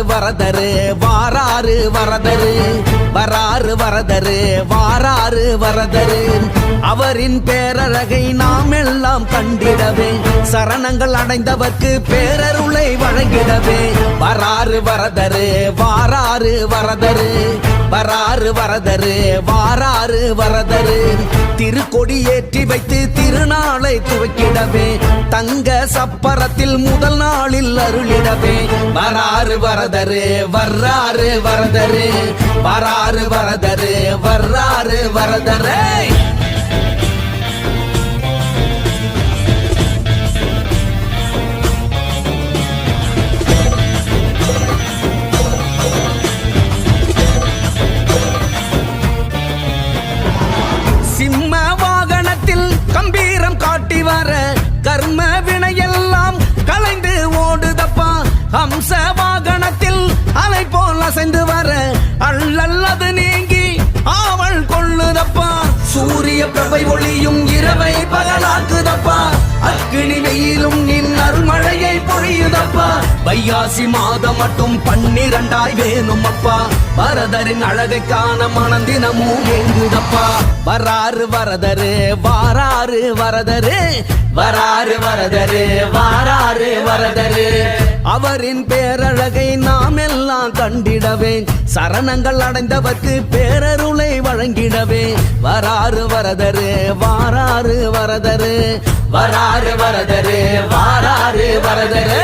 வரதரு வாராரு வரதரு வராறு வரதரு வாராறு வரதரு அவரின் பேரழகை நாம் எல்லாம் கண்டிடவே சரணங்கள் அடைந்தவர்க்கு பேரருளை வழங்கிடவே வராறு வரதரு வாராறு வரதரு வராறு வரதரு வாராறு வரதரு திருக்கொடி ஏற்றி வைத்து திருநாளை துவக்கிடவே தங்க சப்பரத்தில் முதல் நாளில் அருளிடவே வராறு வரதரு வர்றாறு வரதரு வராறு வரதரு வர்றாறு வரதரு சிம்ம வாகனத்தில் கம்பீரம் காட்டி வர கர்ம வினையெல்லாம் கலைந்து ஓடுதப்பா ஹம்ச வாகனத்தில் அலை போல் அசைந்து வர அள்ளல்லது நீங்கி ஆவல் கொள்ளுதப்பா சூரிய பிரபை ஒளியும் இரவை பகலாக்குதப்பா அக்கினி வெயிலும் நின் அருள்மழையை பொழியுதப்பா வையாசி மாதம் மட்டும் 12 வேணும் அப்பா வரதரின் அழகை காண மனந்தினமும் எங்குதப்பா வராறு வரதரு வாராறு வரதரு வராறு வரதரு வாராறு வரதரு அவரின் பேரழகை நாம் எல்லாம் கண்டிடவே சரணங்கள் அடைந்தவர்க்கு பேரருளை வழங்கிடவே வராறு வரதரு வாராறு வரதரு வராறு வரதரு வாராறு வரதரு